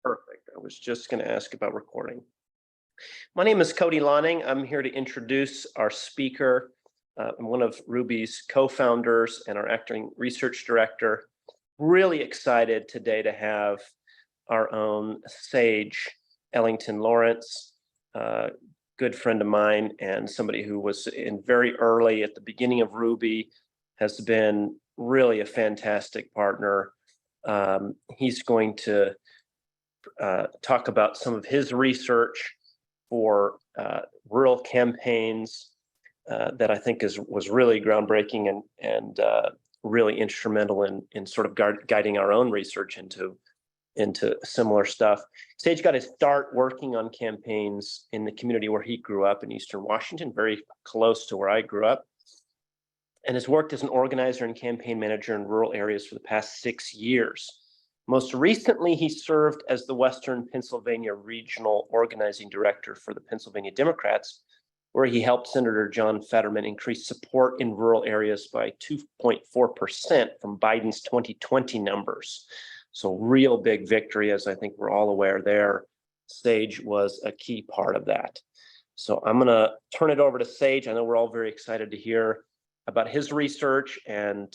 Perfect. I was just going to ask about recording. My name is Cody Lonning. I'm here to introduce our speaker. I'm one of Ruby's co-founders and our acting research director. Really excited today to have our own Sage Ellington Lawrence, good friend of mine and somebody who was in very early at the beginning of Ruby, has been really a fantastic partner. He's going to talk about some of his research for rural campaigns that I think was really groundbreaking and really instrumental in sort of guiding our own research into similar stuff. Sage got his start working on campaigns in the community where he grew up in Eastern Washington, very close to where I grew up, and has worked as an organizer and campaign manager in rural areas for the past 6 years. Most recently, he served as the Western Pennsylvania Regional Organizing Director for the Pennsylvania Democrats, where he helped Senator John Fetterman increase support in rural areas by 2.4% from Biden's 2020 numbers. So real big victory, as I think we're all aware there. Sage was a key part of that. So I'm gonna turn it over to Sage. I know we're all very excited to hear about his research and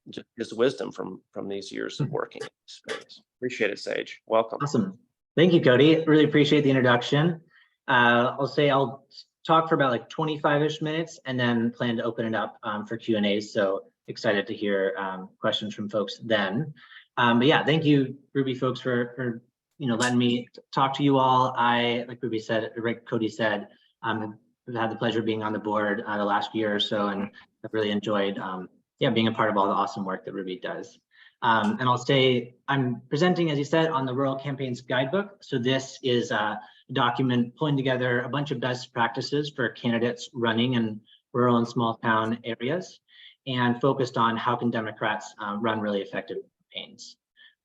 just his wisdom from these years of working experience. Appreciate it, Sage. Welcome. Awesome. Thank you, Cody. Really appreciate the introduction. I'll talk for about like 25-ish minutes and then plan to open it up for Q&As. So excited to hear questions from folks then. But yeah, thank you, Ruby folks, for letting me talk to you all. Like Cody said, I've had the pleasure of being on the board the last year or so, and I've really enjoyed being a part of all the awesome work that Ruby does. And I'll say I'm presenting, as you said, on the Rural Campaigns Guidebook. So this is a document pulling together a bunch of best practices for candidates running in rural and small town areas, and focused on how can Democrats run really effective campaigns.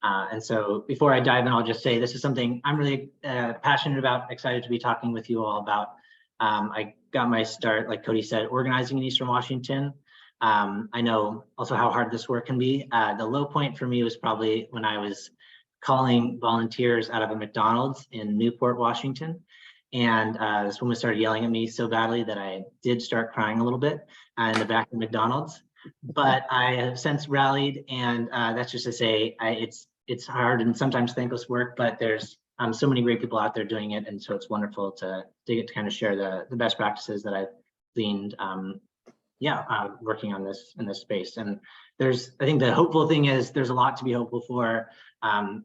And so before I dive in, I'll just say this is something I'm really passionate about, excited to be talking with you all about. I got my start, like Cody said, organizing in Eastern Washington. I know also how hard this work can be. The low point for me was probably when I was calling volunteers out of a McDonald's in Newport, Washington. And this woman started yelling at me so badly that I did start crying a little bit in the back of McDonald's. But I have since rallied, and that's just to say it's hard and sometimes thankless work, but there's so many great people out there doing it, and so it's wonderful to get to kind of share the best practices that I've gleaned working on this in this space. And I think the hopeful thing is there's a lot to be hopeful for.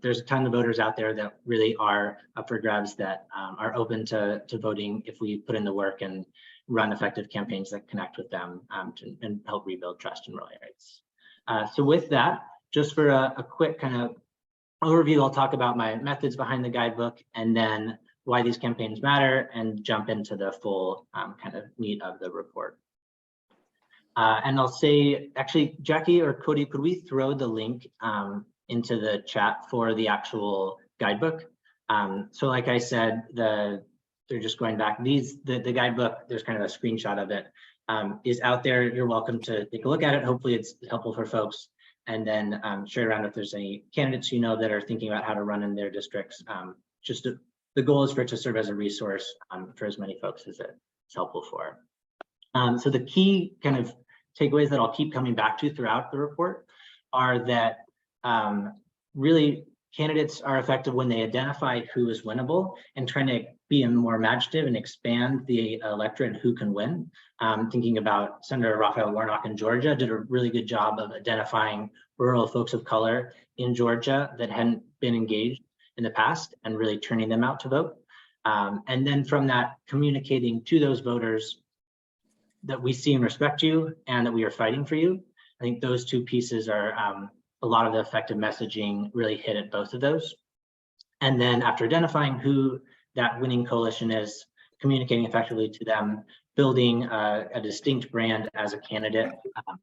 There's a ton of voters out there that really are up for grabs, that are open to voting if we put in the work and run effective campaigns that connect with them and help rebuild trust in rural areas. So with that, just for a quick kind of overview, I'll talk about my methods behind the guidebook and then why these campaigns matter, and jump into the full kind of meat of the report. And I'll say, actually, Jackie or Cody, could we throw the link into the chat for the actual guidebook? So like I said, they're just going back. The guidebook, there's kind of a screenshot of it, is out there. You're welcome to take a look at it. Hopefully it's helpful for folks. And then share around if there's any candidates that are thinking about how to run in their districts. The goal is for it to serve as a resource for as many folks as it's helpful for. So the key kind of takeaways that I'll keep coming back to throughout the report are that really candidates are effective when they identify who is winnable and trying to be more imaginative and expand the electorate and who can win. Thinking about Senator Raphael Warnock in Georgia, did a really good job of identifying rural folks of color in Georgia that hadn't been engaged in the past and really turning them out to vote. And then from that, communicating to those voters that we see and respect you and that we are fighting for you. I think those two pieces are a lot of the effective messaging really hit at both of those. And then after identifying who that winning coalition is, communicating effectively to them, building a distinct brand as a candidate.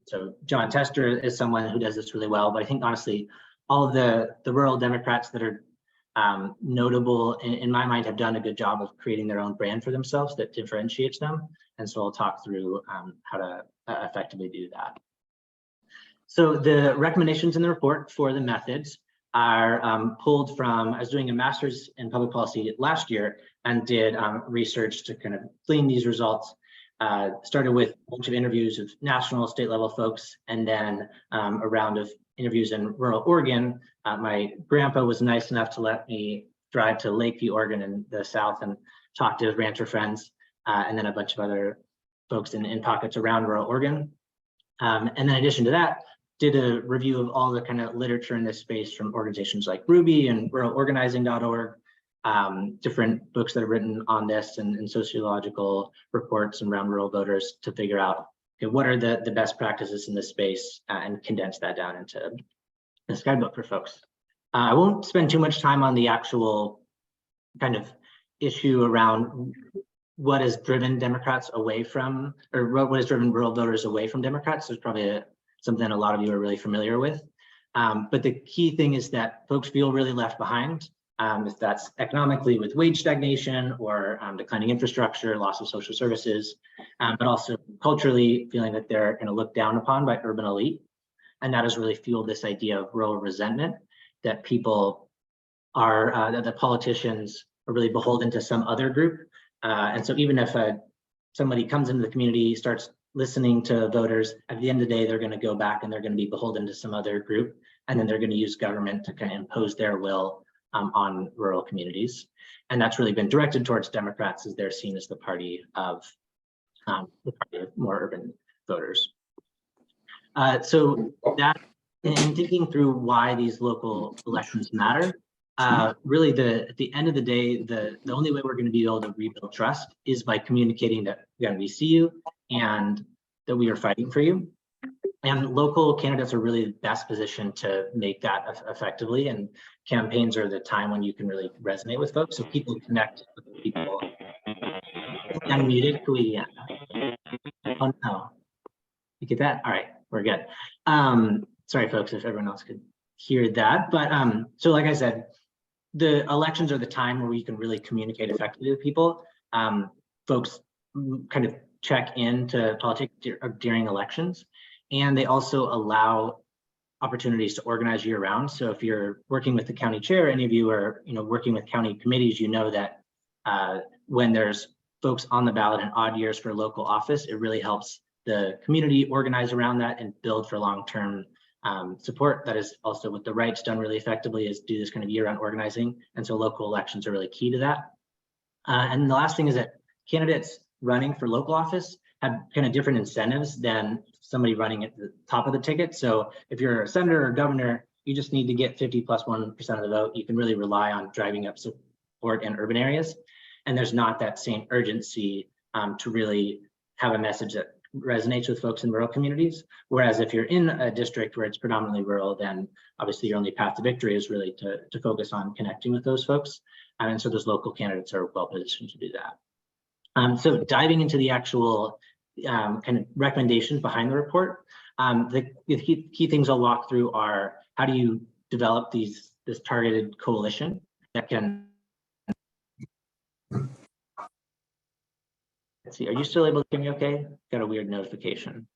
So John Tester is someone who does this really well, but I think honestly, all of the rural Democrats that are notable in my mind have done a good job of creating their own brand for themselves that differentiates them. And so I'll talk through how to effectively do that. So the recommendations in the report for the methods, are pulled from, I was doing a master's in public policy last year and did research to kind of glean these results. Started with a bunch of interviews of national, state level folks, and then a round of interviews in rural Oregon. My grandpa was nice enough to let me drive to Lakeview, Oregon in the South and talk to his rancher friends, and then a bunch of other folks in pockets around rural Oregon. And then in addition to that, did a review of all the kind of literature in this space from organizations like Ruby and ruralorganizing.org, different books that are written on this and sociological reports around rural voters to figure out, okay, what are the best practices in this space, and condense that down into this guidebook for folks. I won't spend too much time on the actual kind of issue around what has driven Democrats away from, or what has driven rural voters away from Democrats. There's probably something a lot of you are really familiar with. But the key thing is that folks feel really left behind. If that's economically with wage stagnation or declining infrastructure, loss of social services, but also culturally feeling that they're kind of looked down upon by urban elite. And that has really fueled this idea of rural resentment, that people are, that the politicians are really beholden to some other group. And so even if somebody comes into the community, starts listening to voters, at the end of the day, they're going to go back and they're going to be beholden to some other group. And then they're going to use government to kind of impose their will on rural communities. And that's really been directed towards Democrats, as they're seen as the party of more urban voters. So that, in thinking through why these local elections matter, really at the end of the day, the only way we're going to be able to rebuild trust is by communicating that, again, we see you and that we are fighting for you. And local candidates are really the best positioned to make that effectively. And campaigns are the time when you can really resonate with folks. So people connect with people. Unmuted, can we, oh no, you get that? All right, we're good. Sorry, folks, if everyone else could hear that. But so like I said, the elections are the time where you can really communicate effectively with people. Folks kind of check into politics during elections. And they also allow opportunities to organize year round. So if you're working with the county chair, any of you are working with county committees, you know that when there's folks on the ballot in odd years for local office, it really helps the community organize around that and build for long-term support. That is also what the right's done really effectively, is do this kind of year-round organizing. And so local elections are really key to that. And the last thing is that candidates running for local office have kind of different incentives than somebody running at the top of the ticket. So if you're a senator or governor, you just need to get 50+1% of the vote. You can really rely on driving up support in urban areas. And there's not that same urgency to really have a message that resonates with folks in rural communities. Whereas if you're in a district where it's predominantly rural, then obviously your only path to victory is really to focus on connecting with those folks. And so those local candidates are well positioned to do that. So diving into the actual kind of recommendations behind the report, the key things I'll walk through are, how do you develop this targeted coalition that can, let's see, are you still able to hear me okay? Got a weird notification.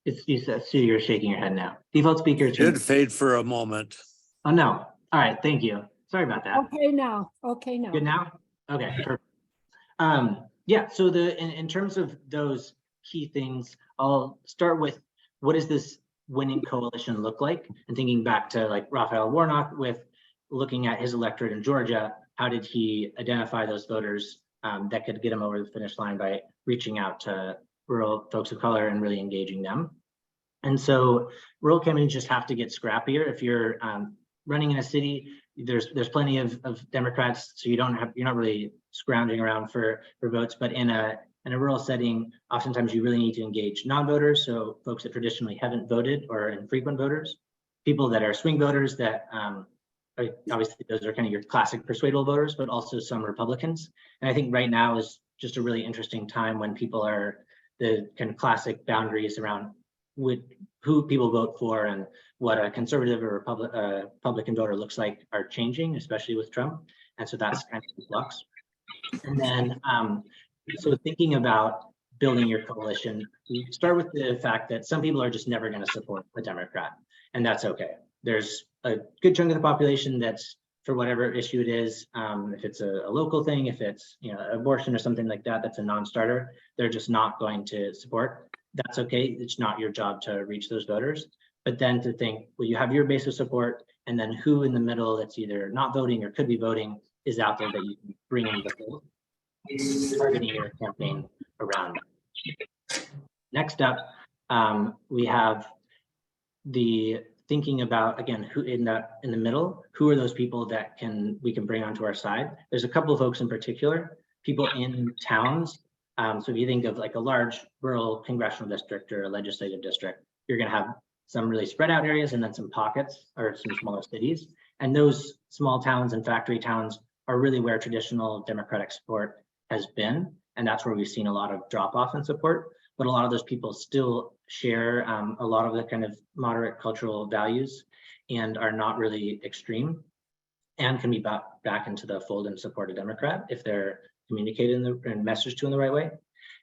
Sue, you're shaking your head now. Default speaker. Did fade for a moment. Oh no, all right, thank you. Sorry about that. Okay now, okay now. Good now? Okay, perfect. Yeah, so in terms of those key things, I'll start with, what does this winning coalition look like? And thinking back to like Raphael Warnock, with looking at his electorate in Georgia, how did he identify those voters that could get him over the finish line by reaching out to rural folks of color and really engaging them? And so rural campaigns just have to get scrappier. If you're running in a city, there's plenty of Democrats, so you're not really scrounging around for votes. But in a rural setting, oftentimes you really need to engage non-voters, so folks that traditionally haven't voted or infrequent voters, people that are swing voters that obviously those are kind of your classic persuadable voters, but also some Republicans. And I think right now is just a really interesting time when people are, the kind of classic boundaries around who people vote for and what a conservative or Republican voter looks like are changing, especially with Trump. And so that's kind of in flux. And then, so thinking about building your coalition, you start with the fact that some people are just never going to support a Democrat. and that's okay. There's a good chunk of the population that's, for whatever issue it is, if it's a local thing, if it's abortion or something like that, that's a non-starter, they're just not going to support. That's okay. It's not your job to reach those voters. But then to think, well, you have your base of support, and then who in the middle that's either not voting or could be voting is out there that you can bring in the fold, targeting your campaign around. Next up, we have the thinking about, again, who in the middle, who are those people that we can bring onto our side. There's a couple of folks in particular, people in towns. So if you think of like a large rural congressional district or a legislative district, you're going to have some really spread out areas and then some pockets or some smaller cities. And those small towns and factory towns are really where traditional Democratic support has been. And that's where we've seen a lot of drop off in support. But a lot of those people still share a lot of the kind of moderate cultural values and are not really extreme and can be brought back into the fold and support a Democrat if they're communicated and messaged to in the right way.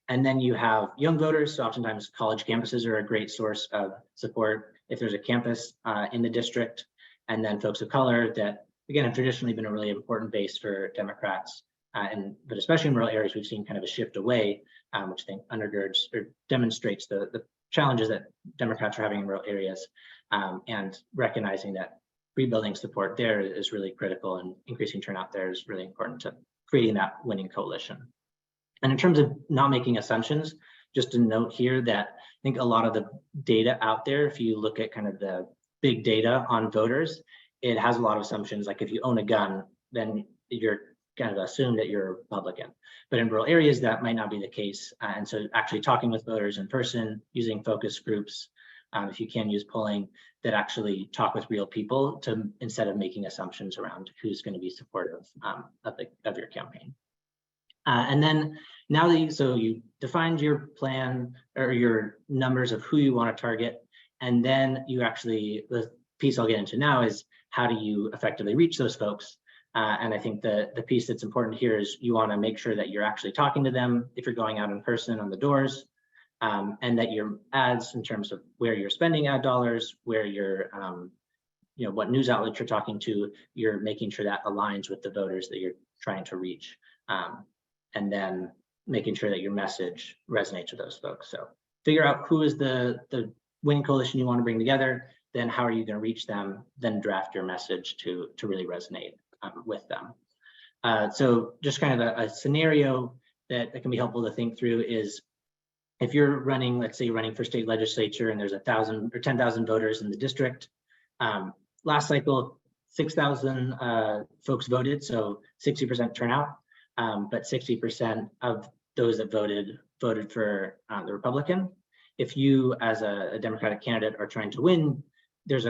And then you have young voters. So oftentimes college campuses are a great source of support if there's a campus in the district. And then folks of color that, again, have traditionally been a really important base for Democrats. But especially in rural areas, we've seen kind of a shift away, which I think undergirds or demonstrates the challenges that Democrats are having in rural areas, and recognizing that rebuilding support there is really critical, and increasing turnout there is really important to creating that winning coalition. And in terms of not making assumptions, just to note here that I think a lot of the data out there, if you look at kind of the big data on voters, it has a lot of assumptions. Like if you own a gun, then you're kind of assume that you're a Republican. But in rural areas, that might not be the case. And so actually talking with voters in person, using focus groups, if you can use polling, that actually talk with real people to, instead of making assumptions around who's going to be supportive of your campaign. And then now that you defined your plan or your numbers of who you want to target, and then you actually, the piece I'll get into now is how do you effectively reach those folks? And I think the piece that's important here is you want to make sure that you're actually talking to them if you're going out in person on the doors, and that your ads, in terms of where you're spending ad dollars, where you're, what news outlets you're talking to, you're making sure that aligns with the voters that you're trying to reach, and then making sure that your message resonates with those folks. So figure out who is the winning coalition you want to bring together, then how are you going to reach them, then draft your message to really resonate with them. So just kind of a scenario that can be helpful to think through is if you're running, let's say you're running for state legislature and there's 1,000 or 10,000 voters in the district. Last cycle, 6,000 folks voted, so 60% turnout, but 60% of those that voted for the Republican. If you, as a Democratic candidate, are trying to win, there's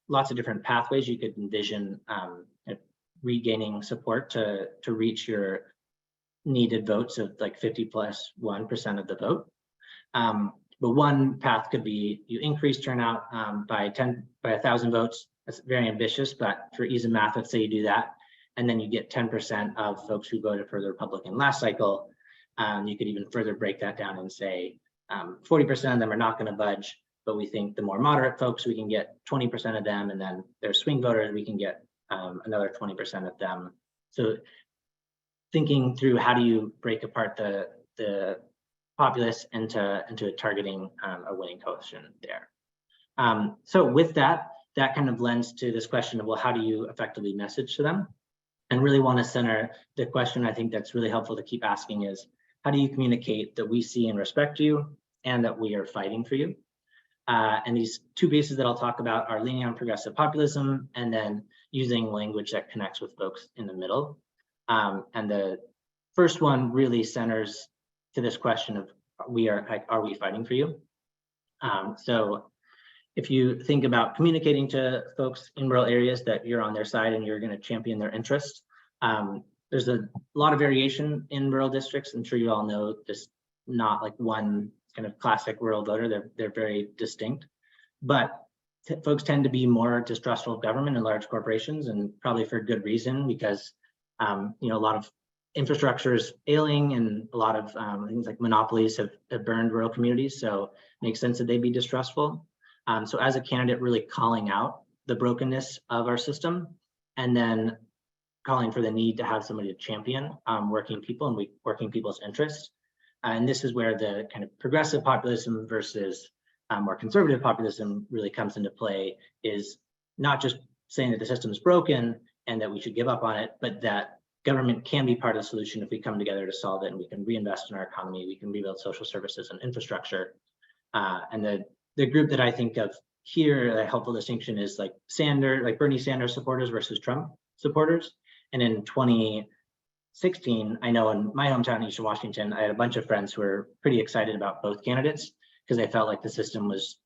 lots of different pathways you could envision regaining support to reach your needed votes of like 50+1% of the vote. But one path could be you increase turnout by 1,000 votes. That's very ambitious, but for ease of math, let's say you do that, and then you get 10% of folks who voted for the Republican last cycle. You could even further break that down and say 40% of them are not going to budge, but we think the more moderate folks, we can get 20% of them, and then there's swing voters, we can get another 20% of them. So thinking through how do you break apart the populace into targeting a winning coalition there. So with that kind of lends to this question of, well, how do you effectively message to them? And really want to center the question I think that's really helpful to keep asking is, how do you communicate that we see and respect you and that we are fighting for you? And these two pieces that I'll talk about are leaning on progressive populism and then using language that connects with folks in the middle. And the first one really centers to this question of, are we fighting for you? So if you think about communicating to folks in rural areas that you're on their side and you're going to champion their interests, there's a lot of variation in rural districts. I'm sure you all know this, not like one kind of classic rural voter. They're very distinct, but folks tend to be more distrustful of government and large corporations, and probably for good reason, because a lot of infrastructure is ailing and a lot of things like monopolies have burned rural communities. So it makes sense that they'd be distrustful. So as a candidate, really calling out the brokenness of our system, and then calling for the need to have somebody to champion working people and working people's interests. And this is where the kind of progressive populism versus more conservative populism really comes into play, is not just saying that the system is broken and that we should give up on it, but that government can be part of the solution if we come together to solve it, and we can reinvest in our economy, we can rebuild social services and infrastructure. And the group that I think of here, a helpful distinction is like Bernie Sanders supporters versus Trump supporters. And in 2016, I know in my hometown, Eastern Washington, I had a bunch of friends who were pretty excited about both candidates because they felt like the system was,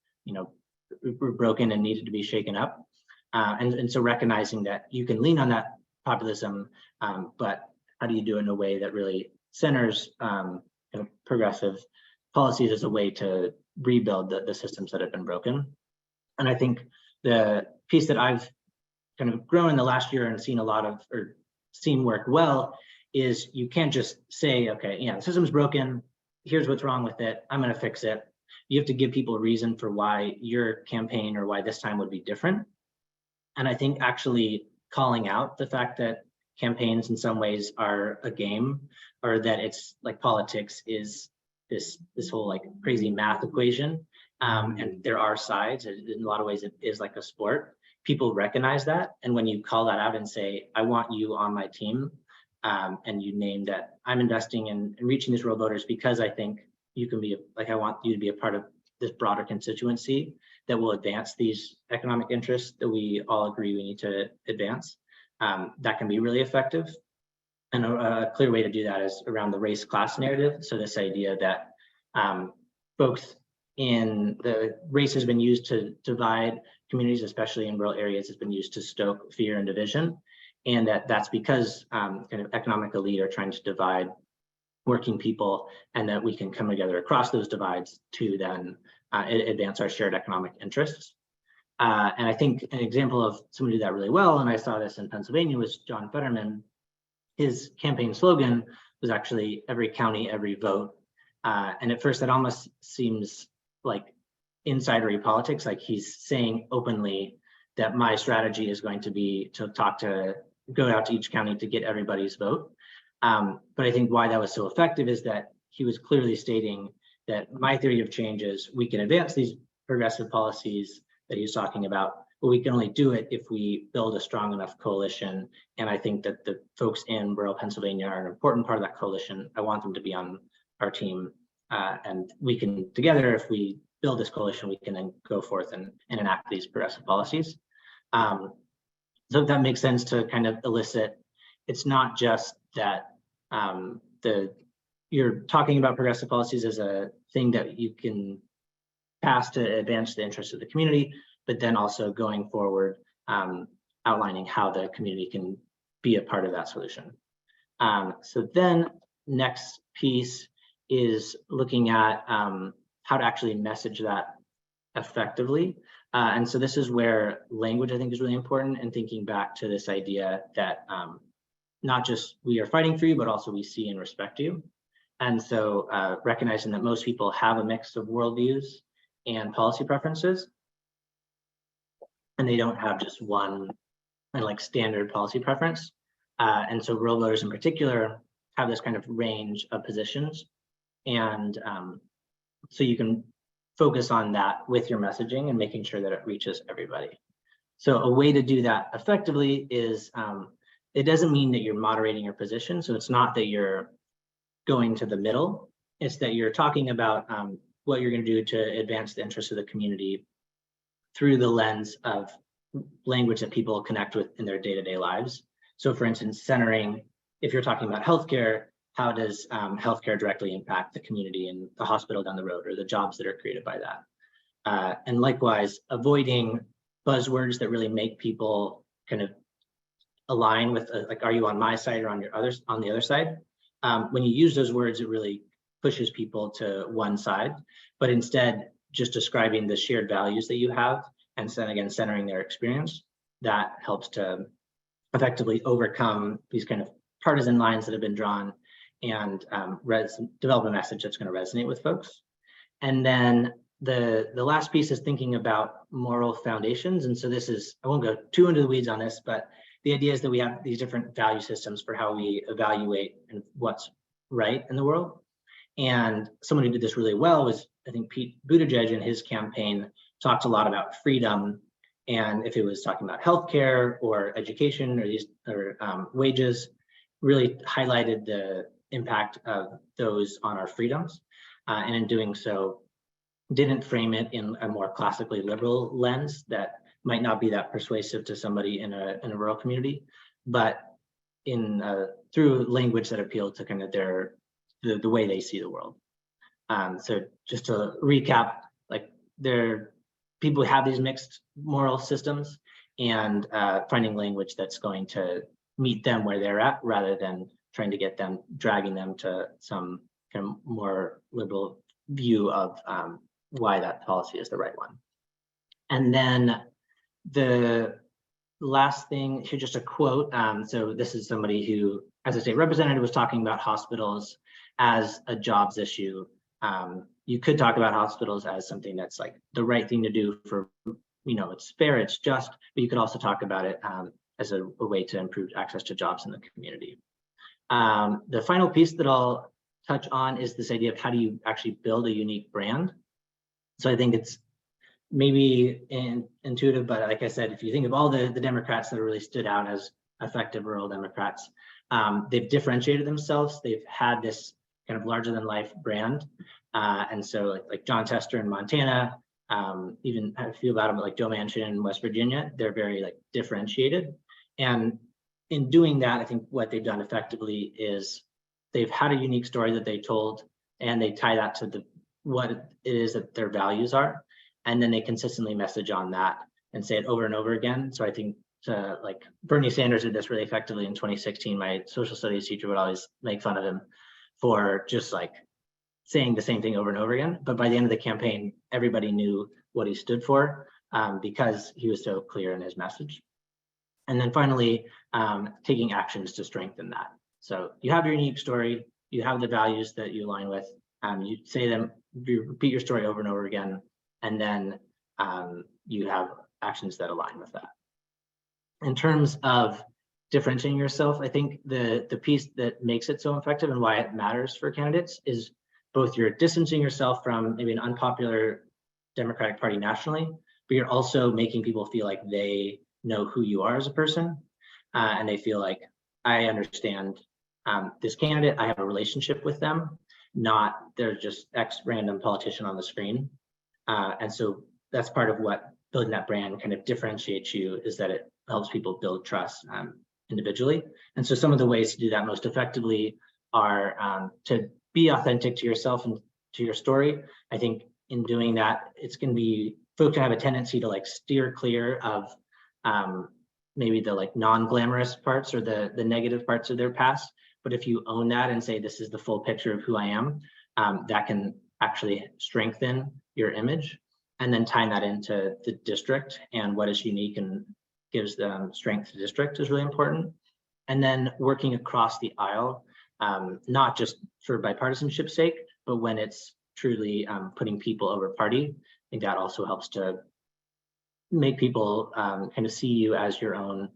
broken and needed to be shaken up. And so recognizing that you can lean on that populism, but how do you do it in a way that really centers progressive policies as a way to rebuild the systems that have been broken. And I think the piece that I've kind of grown in the last year and seen work well is you can't just say, okay, yeah, the system's broken, here's what's wrong with it, I'm going to fix it. You have to give people a reason for why your campaign or why this time would be different. And I think actually calling out the fact that campaigns in some ways are a game, or that it's like politics is this whole like crazy math equation. And there are sides. In a lot of ways, it is like a sport. People recognize that. And when you call that out and say, I want you on my team, and you name that I'm investing in reaching these rural voters because I think you can be I want you to be a part of this broader constituency that will advance these economic interests that we all agree we need to advance. That can be really effective. And a clear way to do that is around the race class narrative. So this idea that folks in the race has been used to divide communities, especially in rural areas, has been used to stoke fear and division. And that's because kind of economic elite are trying to divide working people, and that we can come together across those divides to then advance our shared economic interests. And I think an example of somebody who did that really well, and I saw this in Pennsylvania, was John Fetterman. His campaign slogan was actually every county, every vote. And at first that almost seems like insidery politics, like he's saying openly that my strategy is going to be to go out to each county to get everybody's vote. But I think why that was so effective is that he was clearly stating that my theory of change is we can advance these progressive policies that he's talking about, but we can only do it if we build a strong enough coalition. And I think that the folks in rural Pennsylvania are an important part of that coalition. I want them to be on our team. And we can together, if we build this coalition, we can then go forth and enact these progressive policies. So that makes sense to kind of elicit. It's not just that you're talking about progressive policies as a thing that you can pass to advance the interests of the community, but then also going forward, outlining how the community can be a part of that solution. So then next piece is looking at how to actually message that effectively. And so this is where language, I think, is really important, and thinking back to this idea that not just we are fighting for you, but also we see and respect you. And so recognizing that most people have a mix of worldviews and policy preferences, and they don't have just one kind of like standard policy preference. And so rural voters in particular have this kind of range of positions. And so you can focus on that with your messaging and making sure that it reaches everybody. So a way to do that effectively is, it doesn't mean that you're moderating your position. So it's not that you're going to the middle. It's that you're talking about what you're going to do to advance the interests of the community through the lens of language that people connect with in their day-to-day lives. So for instance, centering, if you're talking about healthcare, how does healthcare directly impact the community and the hospital down the road, or the jobs that are created by that? And likewise, avoiding buzzwords that really make people kind of align with, like, are you on my side or on the other side? When you use those words, it really pushes people to one side, but instead just describing the shared values that you have, and then again, centering their experience, that helps to effectively overcome these kind of partisan lines that have been drawn, and develop a message that's going to resonate with folks. And then the last piece is thinking about moral foundations. And so this is, I won't go too into the weeds on this, but the idea is that we have these different value systems for how we evaluate and what's right in the world. And someone who did this really well was, I think, Pete Buttigieg in his campaign talked a lot about freedom. And if it was talking about healthcare or education or wages, really highlighted the impact of those on our freedoms. And in doing so, didn't frame it in a more classically liberal lens that might not be that persuasive to somebody in a rural community, but in through language that appealed to kind of the way they see the world. So just to recap, like people have these mixed moral systems, and finding language that's going to meet them where they're at, rather than trying to get them, dragging them to some kind of more liberal view of why that policy is the right one. And then the last thing, here's just a quote. So this is somebody who, as a state representative, was talking about hospitals as a jobs issue. You could talk about hospitals as something that's like the right thing to do for, it's fair, it's just, but you could also talk about it as a way to improve access to jobs in the community. The final piece that I'll touch on is this idea of how do you actually build a unique brand. So I think it's maybe intuitive, but like I said, if you think of all the Democrats that really stood out as effective rural Democrats, they've differentiated themselves. They've had this kind of larger than life brand. And so like John Tester in Montana, even a few about them like Joe Manchin in West Virginia, they're very like differentiated. And in doing that, I think what they've done effectively is they've had a unique story that they told, and they tie that to what it is that their values are. And then they consistently message on that and say it over and over again. So I think like Bernie Sanders did this really effectively in 2016. My social studies teacher would always make fun of him for just like saying the same thing over and over again. But by the end of the campaign, everybody knew what he stood for because he was so clear in his message. And then finally, taking actions to strengthen that. So you have your unique story, you have the values that you align with, you say them, you repeat your story over and over again, and then you have actions that align with that. In terms of differentiating yourself, I think the piece that makes it so effective and why it matters for candidates is both you're distancing yourself from maybe an unpopular Democratic Party nationally, but you're also making people feel like they know who you are as a person, and they feel like, I understand this candidate, I have a relationship with them, not they're just X random politician on the screen. And so that's part of what building that brand kind of differentiates you, is that it helps people build trust individually. And so some of the ways to do that most effectively are to be authentic to yourself and to your story. I think in doing that, it's going to be, folks have a tendency to like steer clear of maybe the like non-glamorous parts or the negative parts of their past. But if you own that and say, this is the full picture of who I am, that can actually strengthen your image. And then tying that into the district and what is unique and gives them strength to district is really important. And then working across the aisle, not just for bipartisanship's sake, but when it's truly putting people over party. I think that also helps to make people kind of see you as your own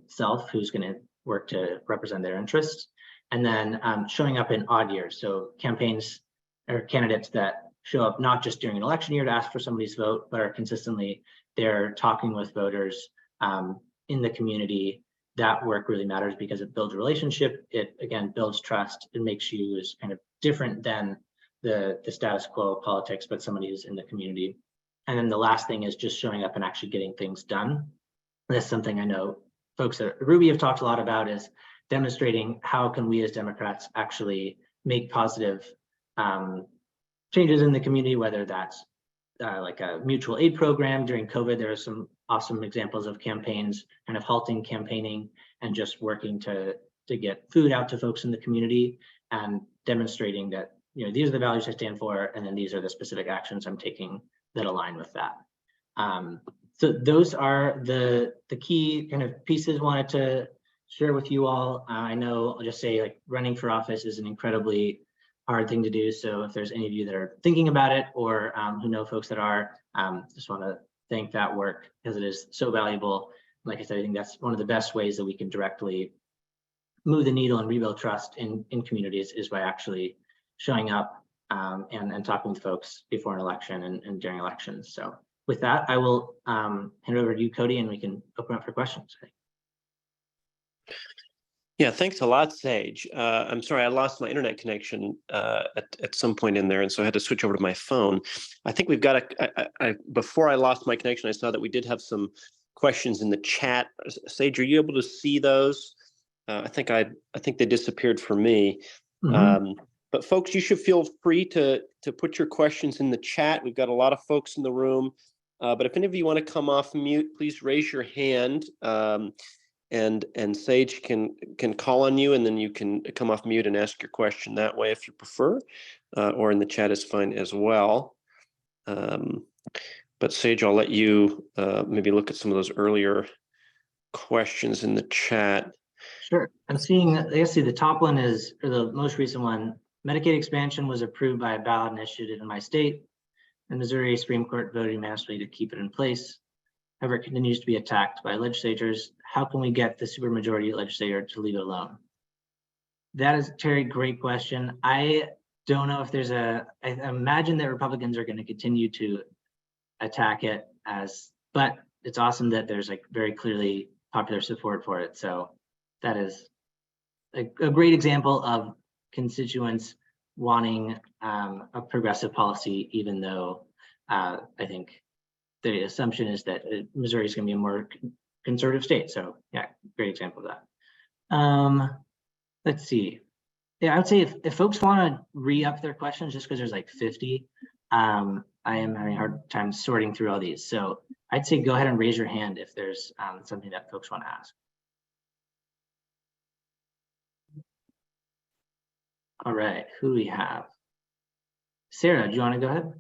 self, who's going to work to represent their interests. And then showing up in odd years. So campaigns or candidates that show up not just during an election year to ask for somebody's vote, but are consistently there talking with voters in the community. That work really matters because it builds a relationship. It, again, builds trust. It makes you as kind of different than the status quo of politics, but somebody who's in the community. And then the last thing is just showing up and actually getting things done. That's something I know folks at Ruby have talked a lot about, is demonstrating how can we as Democrats actually make positive changes in the community, whether that's like a mutual aid program. During COVID, there are some awesome examples of campaigns kind of halting campaigning and just working to get food out to folks in the community, and demonstrating that, these are the values I stand for, and then these are the specific actions I'm taking that align with that. So those are the key kind of pieces I wanted to share with you all. I know I'll just say, like, running for office is an incredibly hard thing to do. So if there's any of you that are thinking about it or who know folks that are, just want to thank that work because it is so valuable. Like I said, I think that's one of the best ways that we can directly move the needle and rebuild trust in communities is by actually showing up and talking with folks before an election and during elections. So with that, I will hand it over to you, Cody, and we can open up for questions. Yeah, thanks a lot, Sage. I'm sorry, I lost my internet connection at some point in there, and so I had to switch over to my phone. I think we've got before I lost my connection, I saw that we did have some questions in the chat. Sage, are you able to see those? I think they disappeared for me. But folks, you should feel free to put your questions in the chat. We've got a lot of folks in the room. But if any of you want to come off mute, please raise your hand. And Sage can call on you, and then you can come off mute and ask your question that way if you prefer, or in the chat is fine as well. But Sage, I'll let you maybe look at some of those earlier questions in the chat. Sure. I'm seeing, I see the top one is, or the most recent one, Medicaid expansion was approved by a ballot initiated in my state. The Missouri Supreme Court voted unanimously to keep it in place. However, it continues to be attacked by legislators. How can we get the supermajority legislator to leave it alone? That is, Terry, great question. I don't know if there's I imagine that Republicans are going to continue to attack it but it's awesome that there's like very clearly popular support for it. So that is a great example of constituents wanting a progressive policy, even though I think the assumption is that Missouri is going to be a more conservative state. So yeah, great example of that. Let's see. Yeah, I would say if folks want to re-up their questions, just because there's like 50, I am having a hard time sorting through all these. So I'd say go ahead and raise your hand if there's something that folks want to ask. All right, who do we have? Sarah, do you want to go ahead?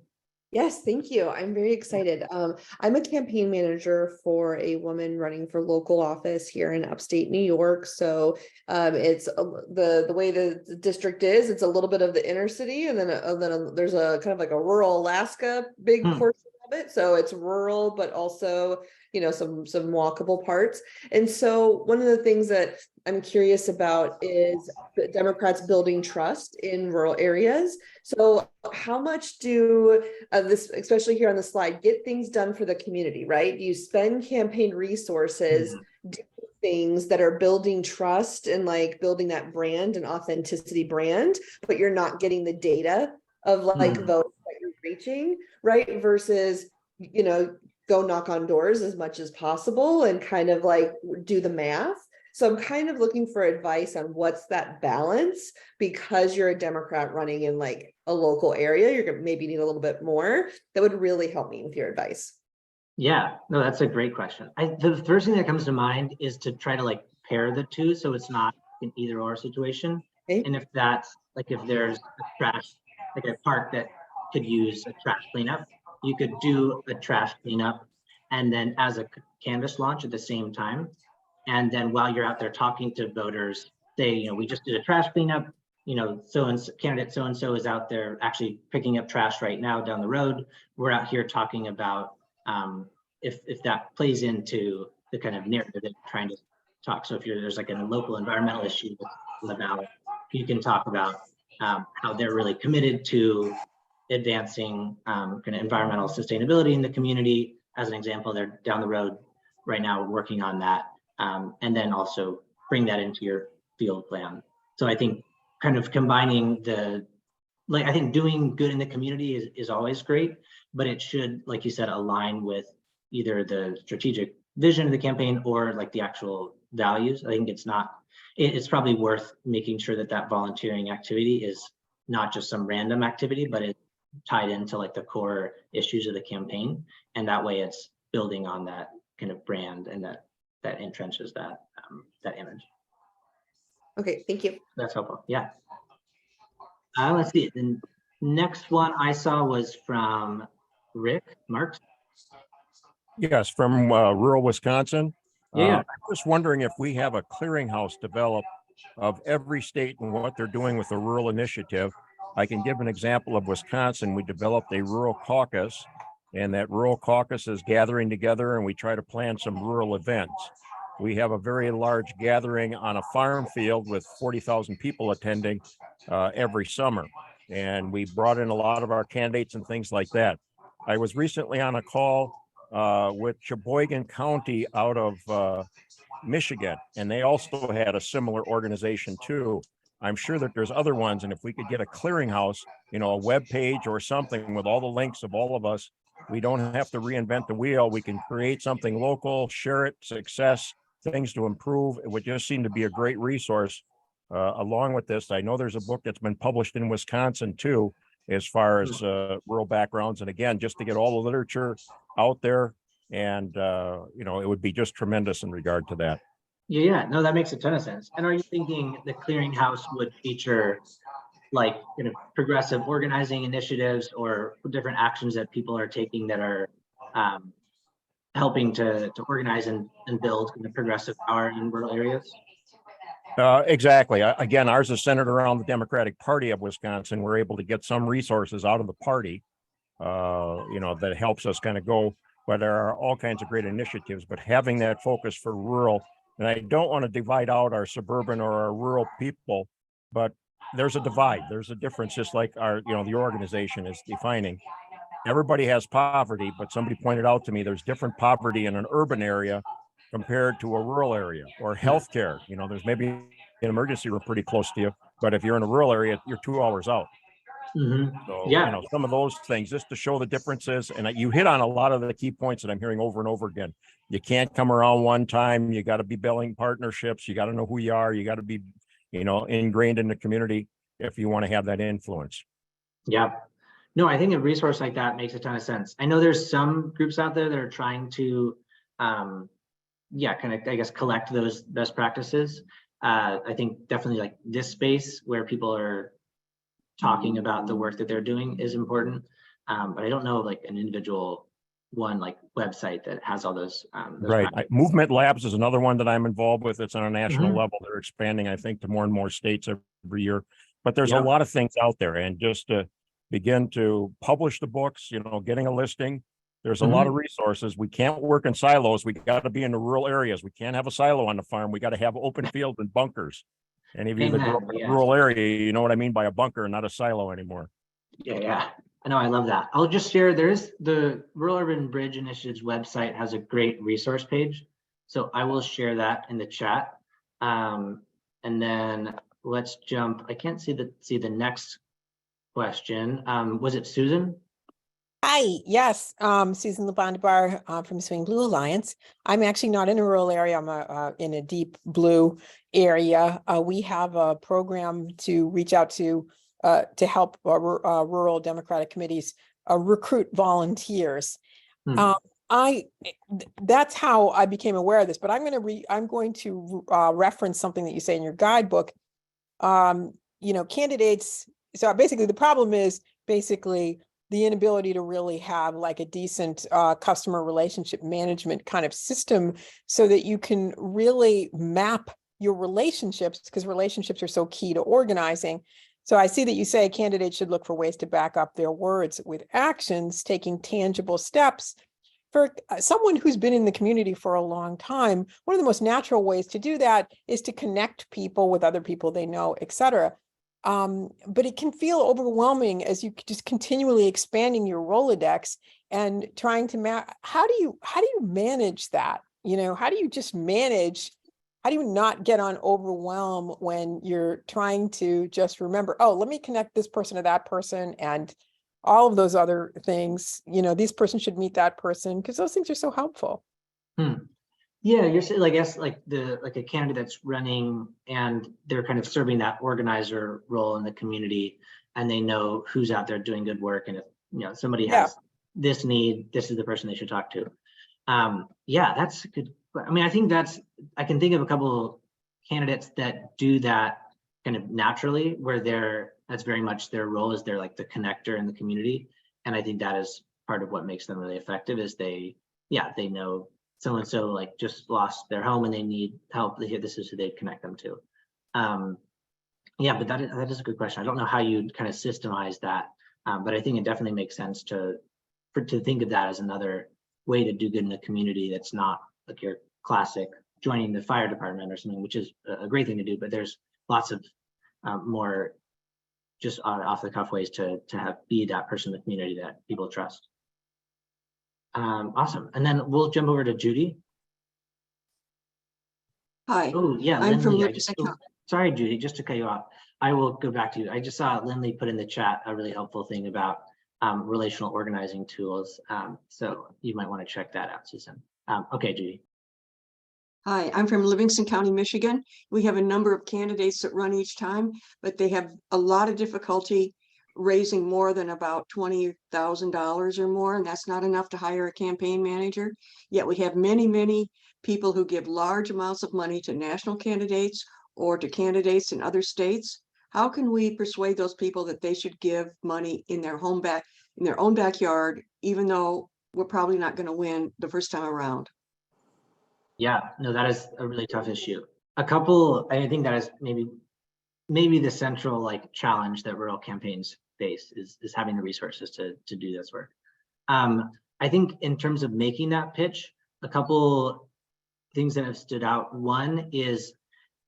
Yes, thank you. I'm very excited. I'm a campaign manager for a woman running for local office here in upstate New York. So it's the way the district is, it's a little bit of the inner city, and then there's a kind of like a rural Alaska big portion of it. So it's rural, but also, you know, some walkable parts. And so one of the things that I'm curious about is the Democrats building trust in rural areas. So how much do this, especially here on the slide, get things done for the community, right? You spend campaign resources doing things that are building trust and like building that brand and authenticity brand, but you're not getting the data of like votes that you're reaching, right? Versus, you know, go knock on doors as much as possible and kind of like do the math. So I'm kind of looking for advice on what's that balance, because you're a Democrat running in like a local area, you're gonna maybe need a little bit more. That would really help me with your advice. Yeah, no, that's a great question. The first thing that comes to mind is to try to like pair the two, so it's not an either or situation. Okay. And if that's like, if there's a trash, like a park that could use a trash cleanup, you could do a trash cleanup and then as a canvas launch at the same time. And then while you're out there talking to voters, say, you know, we just did a trash cleanup, you know, candidate so-and-so is out there actually picking up trash right now down the road. We're out here talking about if that plays into the kind of narrative that you're trying to talk. So if there's like a local environmental issue on the ballot, you can talk about how they're really committed to advancing kind of environmental sustainability in the community. As an example, they're down the road right now working on that. And then also bring that into your field plan. So I think kind of combining I think doing good in the community is always great, but it should, like you said, align with either the strategic vision of the campaign or like the actual values. I think it's probably worth making sure that volunteering activity is not just some random activity, but it's tied into like the core issues of the campaign. And that way it's building on that kind of brand and that entrenches that image. Okay, thank you. That's helpful. Yeah. Let's see. The next one I saw was from Rick Marks. Yes, from rural Wisconsin. Yeah. I'm just wondering if we have a clearinghouse developed of every state and what they're doing with the rural initiative, I can give an example of Wisconsin. We developed a rural caucus, and that rural caucus is gathering together, and we try to plan some rural events. We have a very large gathering on a farm field with 40,000 people attending every summer. And we brought in a lot of our candidates and things like that. I was recently on a call with Sheboygan County out of Michigan, and they also had a similar organization too. I'm sure that there's other ones, and if we could get a clearinghouse, you know, a web page or something with all the links of all of us, we don't have to reinvent the wheel. We can create something local, share it, success, things to improve. It would just seem to be a great resource. Along with this, I know there's a book that's been published in Wisconsin too, as far as rural backgrounds. And again, just to get all the literature out there, and you know, it would be just tremendous in regard to that. Yeah, no, that makes a ton of sense. And are you thinking the clearinghouse would feature like, you know, progressive organizing initiatives or different actions that people are taking that are helping to organize and build the progressive power in rural areas? Exactly. Again, ours is centered around the Democratic Party of Wisconsin. We're able to get some resources out of the party, you know, that helps us kind of go, but there are all kinds of great initiatives, but having that focus for rural, and I don't want to divide out our suburban or our rural people, but there's a divide. There's a difference, just like our, you know, the organization is defining. Everybody has poverty, but somebody pointed out to me, there's different poverty in an urban area compared to a rural area, or healthcare. You know, there's maybe an emergency room pretty close to you, but if you're in a rural area, you're 2 hours out. So, Yeah. you know, some of those things just to show the differences. And you hit on a lot of the key points that I'm hearing over and over again. You can't come around one time. You got to be building partnerships. You got to know who you are. You got to be, you know, ingrained in the community if you want to have that influence. Yeah. No, I think a resource like that makes a ton of sense. I know there's some groups out there that are trying to, yeah, kind of, I guess, collect those best practices. I think definitely like this space where people are talking about the work that they're doing is important. But I don't know like an individual one like website that has all those. Right. Movement Labs is another one that I'm involved with. It's on a national level. They're expanding, I think, to more and more states every year. But there's a lot of things out there, and just to begin to publish the books, you know, getting a listing. There's a lot of resources. We can't work in silos. We got to be in the rural areas. We can't have a silo on the farm. We got to have open fields and bunkers. Any of you that grew up in a rural area, you know what I mean by a bunker, not a silo anymore. Yeah. I know, I love that. I'll just share, there's the Rural Urban Bridge Initiative's website has a great resource page. So I will share that in the chat. And then let's jump, I can't see the next question. Was it Susan? Hi, yes, Susan LeBondabar from Swing Blue Alliance. I'm actually not in a rural area. I'm in a deep blue area. We have a program to reach out to help rural Democratic committees recruit volunteers. That's how I became aware of this. But I'm going to reference something that you say in your guidebook. You know, candidates. So basically, the problem is basically the inability to really have like a decent customer relationship management kind of system so that you can really map your relationships, because relationships are so key to organizing. So I see that you say candidates should look for ways to back up their words with actions, taking tangible steps. For someone who's been in the community for a long time, one of the most natural ways to do that is to connect people with other people they know, et cetera. But it can feel overwhelming as you just continually expanding your Rolodex and trying to map. How do you manage that? You know, how do you not get on overwhelm when you're trying to just remember, oh, let me connect this person to that person and all of those other things, you know, this person should meet that person, because those things are so helpful. Yeah, you're saying, I guess, like a candidate that's running and they're kind of serving that organizer role in the community, and they know who's out there doing good work, and if you know somebody has this need, this is the person they should talk to. Yeah, that's good. I mean, I think I can think of a couple of candidates that do that kind of naturally, where that's very much their role, is they're like the connector in the community, and I think that is part of what makes them really effective. Is they know so-and-so like just lost their home and they need help. This is who they connect them to. Yeah, but that is a good question. I don't know how you'd kind of systemize that, but I think it definitely makes sense to think of that as another way to do good in the community. That's not like your classic joining the fire department or something, which is a great thing to do. But there's lots of more just off the cuff ways to be that person in the community that people trust. Awesome. And then we'll jump over to Judy. Hi, Oh yeah, I'm from Lindley. Livingston County. Sorry, Judy, just to cut you off. I will go back to you. I just saw Lindley put in the chat a really helpful thing about relational organizing tools. So you might want to check that out, Susan. Okay, Judy. Hi, I'm from Livingston County, Michigan. We have a number of candidates that run each time, but they have a lot of difficulty raising more than about $20,000 or more, and that's not enough to hire a campaign manager. Yet we have many, many people who give large amounts of money to national candidates or to candidates in other states. How can we persuade those people that they should give money in their own backyard, even though we're probably not going to win the first time around? Yeah, no, that is a really tough issue. I think that is maybe the central like challenge that rural campaigns face is having the resources to do this work. I think in terms of making that pitch, a couple things that have stood out. One is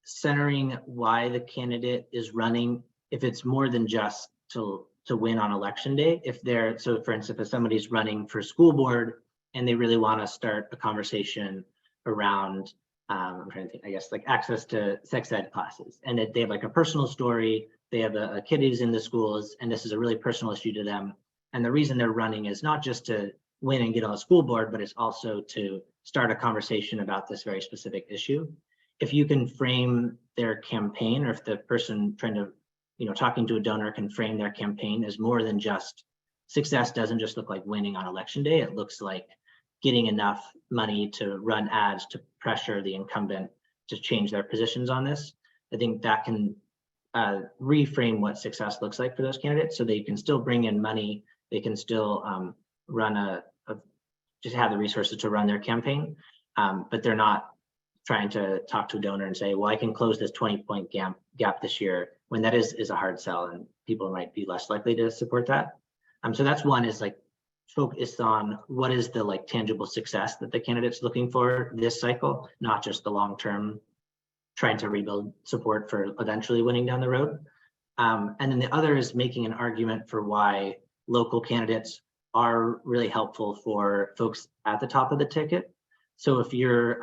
centering why the candidate is running, if it's more than just to win on election day. So for instance, if somebody's running for school board and they really want to start a conversation around I'm trying to think, I guess, like access to sex ed classes, and that they have like a personal story, they have a kid who's in the schools, and this is a really personal issue to them. And the reason they're running is not just to win and get on the school board, but it's also to start a conversation about this very specific issue. If you can frame their campaign, or if the person trying to, talking to a donor can frame their campaign as more than just success, doesn't just look like winning on election day, it looks like getting enough money to run ads to pressure the incumbent to change their positions on this. I think that can reframe what success looks like for those candidates, so they can still bring in money, they can still run just have the resources to run their campaign, but they're not trying to talk to a donor and say, well, I can close this 20-point gap this year, when that is a hard sell and people might be less likely to support that. So that's one, is like focus on what is the like tangible success that the candidate's looking for this cycle, not just the long-term trying to rebuild support for eventually winning down the road. And then the other is making an argument for why local candidates are really helpful for folks at the top of the ticket. So if you're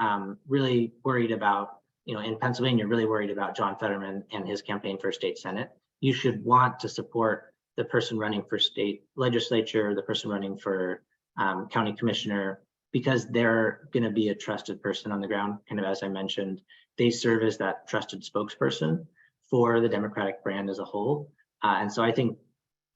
really worried about, in Pennsylvania, you're really worried about John Fetterman and his campaign for state senate, you should want to support the person running for state legislature, the person running for county commissioner, because they're going to be a trusted person on the ground. Kind of as I mentioned, they serve as that trusted spokesperson for the Democratic brand as a whole. And so I think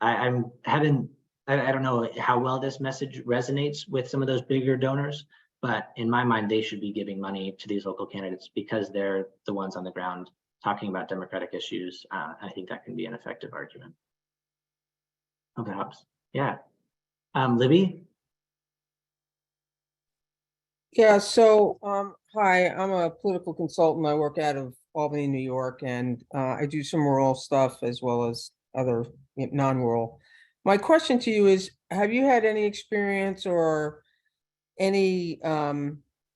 I don't know how well this message resonates with some of those bigger donors, but in my mind, they should be giving money to these local candidates because they're the ones on the ground talking about Democratic issues. I think that can be an effective argument. Hope that helps. Yeah. Libby? Yeah, so hi, I'm a political consultant. I work out of Albany, New York, and I do some rural stuff as well as other non-rural. My question to you is, have you had any experience or any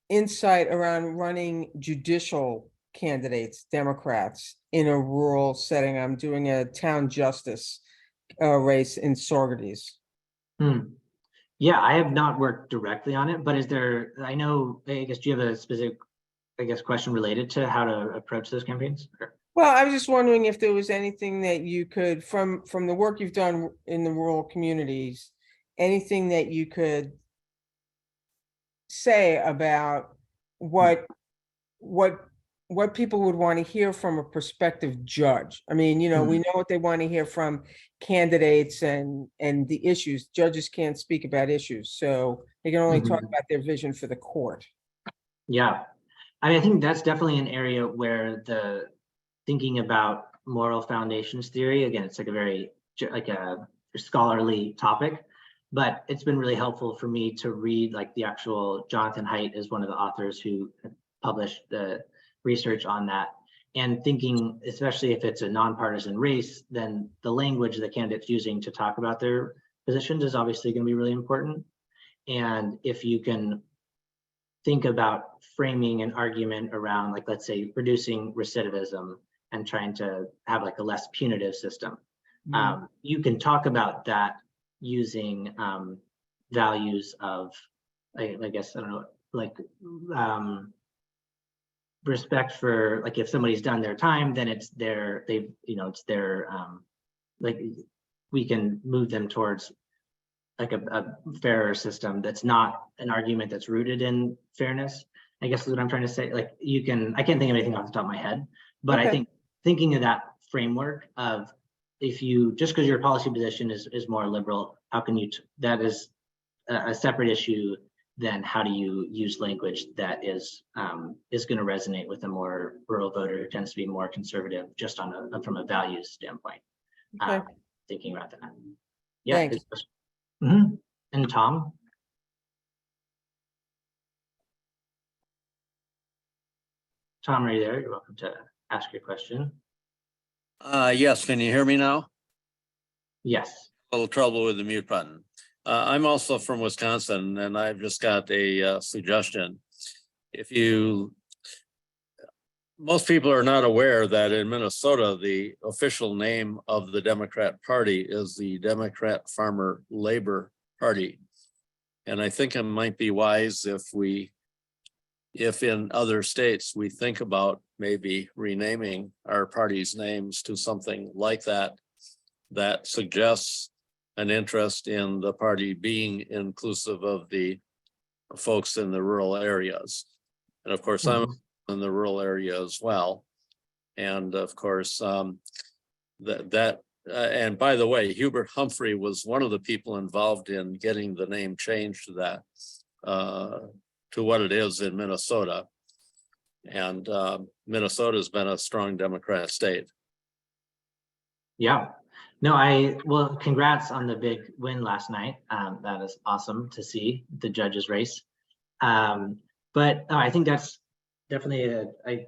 insight around running judicial candidates, Democrats, in a rural setting? I'm doing a town justice race in Saugerties. Yeah, I have not worked directly on it, but is there, I guess, do you have a specific, question related to how to approach those campaigns? Well, I was just wondering if there was anything that you could, from the work you've done in the rural communities, anything that you could say about what people would want to hear from a prospective judge. I mean, we know what they want to hear from candidates and the issues. Judges can't speak about issues, so they can only talk about their vision for the court. Yeah. I think that's definitely an area where the thinking about moral foundations theory, again, it's like a very a scholarly topic, but it's been really helpful for me to read like the actual Jonathan Haidt is one of the authors who published the research on that. and thinking, especially if it's a nonpartisan race, then the language the candidate's using to talk about their positions is obviously going to be really important. And if you can think about framing an argument around, like, let's say, reducing recidivism and trying to have like a less punitive system, you can talk about that using values of, I guess, I don't know, like respect for, like, if somebody's done their time, then it's their, it's their, like, we can move them towards like a fairer system that's not an argument that's rooted in fairness, I guess is what I'm trying to say. Like, you can, I can't think of anything off the top of my head, but I Okay. think thinking of that framework of, if you, just because your policy position is more liberal, how can you, that is a separate issue than how do you use language that is going to resonate with a more rural voter who tends to be more conservative, just on from a values standpoint. Okay. Thinking about that. Yeah. Thank you. And Tom? Tom, are you there? You're welcome to ask your question. Yes, can you hear me now? Yes. A little trouble with the mute button. I'm also from Wisconsin, and I've just got a suggestion. Most people are not aware that in Minnesota, the official name of the Democrat Party is the Democrat Farmer Labor Party. And I think it might be wise if in other states we think about maybe renaming our party's names to something like that, that suggests an interest in the party being inclusive of the folks in the rural areas. And of course, I'm in the rural area as well. And of course, and by the way, Hubert Humphrey was one of the people involved in getting the name changed to that, to what it is in Minnesota. And Minnesota has been a strong Democrat state. Yeah. No, well, congrats on the big win last night. That is awesome to see, the judges race. But I think that's definitely I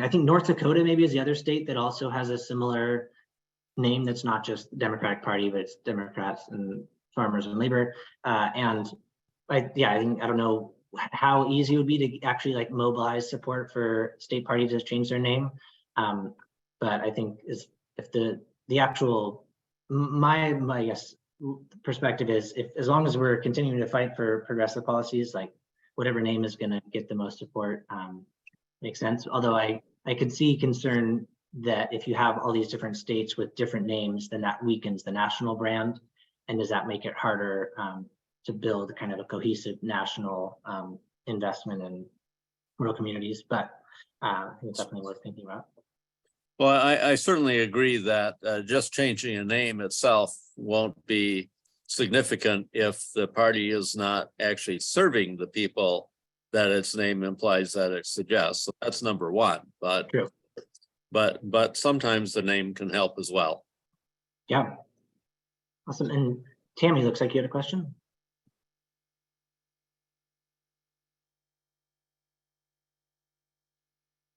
think North Dakota maybe is the other state that also has a similar name that's not just Democratic Party, but it's Democrats and Farmers and Labor. And I think, I don't know how easy it would be to actually like mobilize support for state parties to change their name. But I think if the actual, my guess perspective is, if as long as we're continuing to fight for progressive policies, like whatever name is going to get the most support makes sense. Although I could see concern that if you have all these different states with different names, then that weakens the national brand. And does that make it harder to build kind of a cohesive national investment in rural communities? But I think it's definitely worth thinking about. Well, I certainly agree that just changing a name itself won't be significant if the party is not actually serving the people that its name implies that it suggests. So that's number one. But True. But sometimes the name can help as well. Yeah. Awesome. And Tammy, looks like you had a question.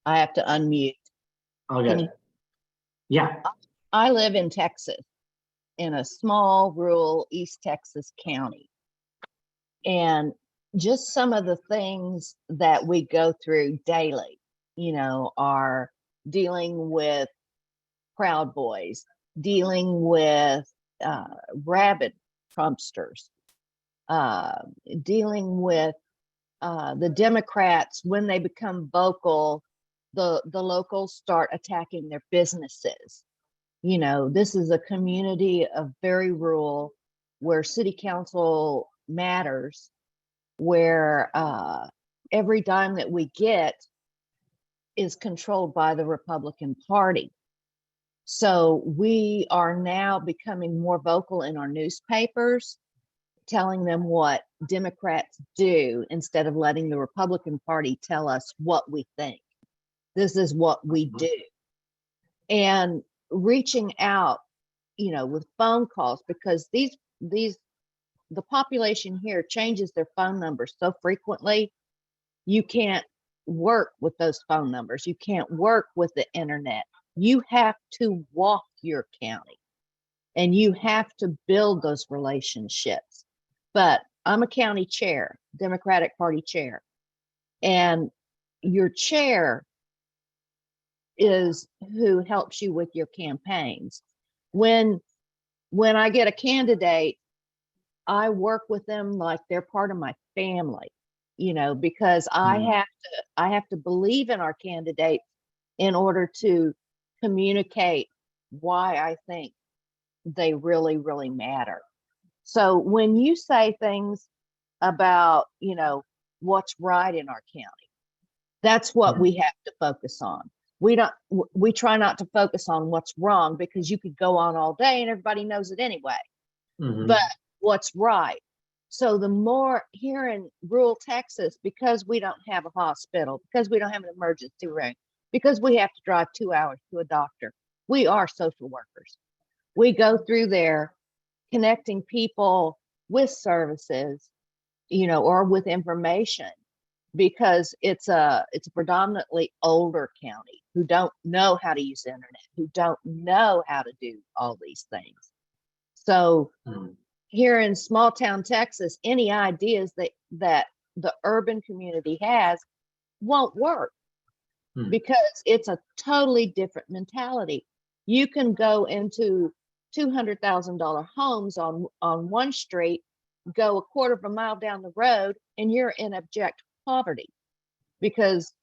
I have to unmute. All Can good. you- Yeah. I live in Texas, in a small rural East Texas county. And just some of the things that we go through daily, are dealing with Proud Boys, dealing with rabid Trumpsters, dealing with the Democrats. When they become vocal, the locals start attacking their businesses. This is a community of very rural, where city council matters, where every dime that we get is controlled by the Republican Party. So we are now becoming more vocal in our newspapers, telling them what Democrats do instead of letting the Republican Party tell us what we think. This is what we do. And reaching out, with phone calls, because the population here changes their phone numbers so frequently, you can't work with those phone numbers. You can't work with the internet. You have to walk your county and you have to build those relationships. But I'm a county chair, Democratic Party chair, and your chair is who helps you with your campaigns. When I get a candidate, I work with them like they're part of my family, you know, because I have to believe in our candidate in order to communicate why I think they really, really matter. So when you say things about, you know, what's right in our county, that's what we have to focus on. We try not to focus on what's wrong, because you could go on all day and everybody knows it anyway. But what's right. So the more here in rural Texas, because we don't have a hospital, because we don't have an emergency room, because we have to drive 2 hours to a doctor, we are social workers. We go through there connecting people with services, you know, or with information, because it's a predominantly older county who don't know how to use the internet, who don't know how to do all these things. So here in small town Texas, any ideas that the urban community has won't work, because it's a totally different mentality. You can go into $200,000 homes on one street, go a quarter of a mile down the road, and you're in abject poverty, because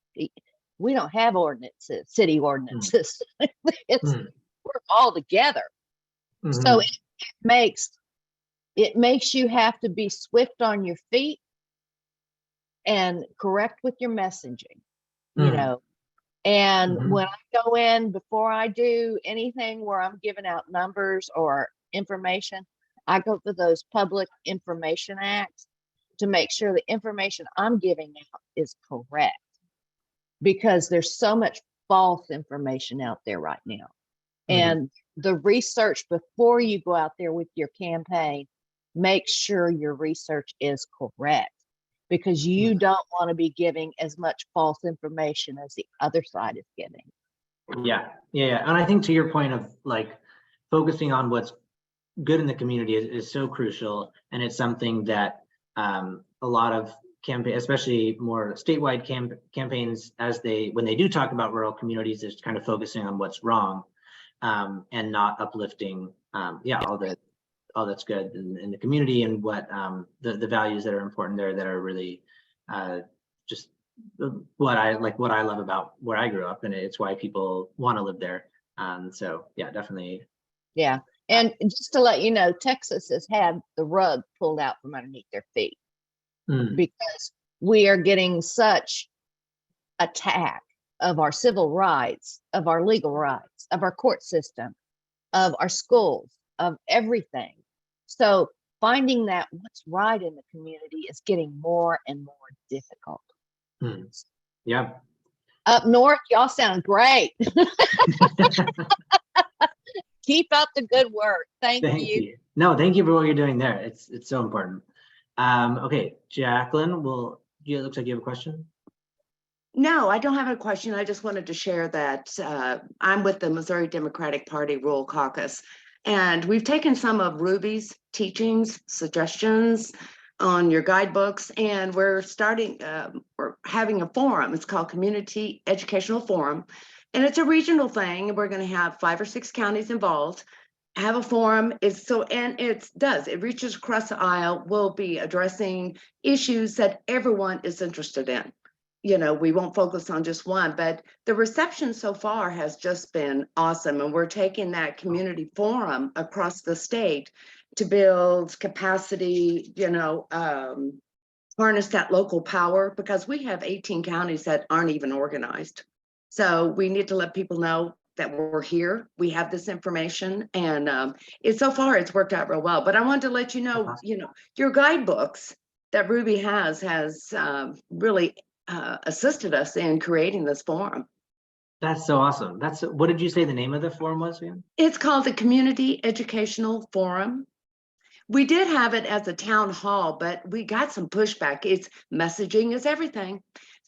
we don't have ordinances, city ordinances. We're all together. So it makes you have to be swift on your feet and correct with your messaging, you know. And when I go in, before I do anything where I'm giving out numbers or information, I go to those public information acts to make sure the information I'm giving out is correct, because there's so much false information out there right now. And the research before you go out there with your campaign, make sure your research is correct, because you don't want to be giving as much false information as the other side is giving. Yeah. And I think to your point of like focusing on what's good in the community is so crucial. And it's something that a lot of campaign, especially more statewide campaigns, when they do talk about rural communities, is kind of focusing on what's wrong, and not uplifting all that's good in the community, and what the values that are important there, that are really just what I love about where I grew up, and it's why people want to live there. So yeah, definitely. Yeah. And just to let you know, Texas has had the rug pulled out from underneath their feet, because we are getting such attack of our civil rights, of our legal rights, of our court system, of our schools, of everything. So finding that what's right in the community is getting more and more difficult. Yeah. Up north, y'all sound great. Keep up the good work. Thank you. No, thank you for what you're doing there. It's so important. Okay, Jacqueline, it looks like you have a question. No, I don't have a question. I just wanted to share that I'm with the Missouri Democratic Party Rural Caucus, and we've taken some of Ruby's teachings, suggestions on your guidebooks, and we're having a forum. It's called Community Educational Forum, and it's a regional thing. We're going to have 5 or 6 counties involved. Have a forum. It reaches across the aisle. We'll be addressing issues that everyone is interested in. You know, we won't focus on just one, but the reception so far has just been awesome. And we're taking that community forum across the state to build capacity, harness that local power, because we have 18 counties that aren't even organized. So we need to let people know that we're here. We have this information, and so far it's worked out real well. But I wanted to let you know, your guidebooks that Ruby has really assisted us in creating this forum. That's so awesome. What did you say the name of the forum was again? It's called the Community Educational Forum. We did have it as a town hall, but we got some pushback. Messaging is everything.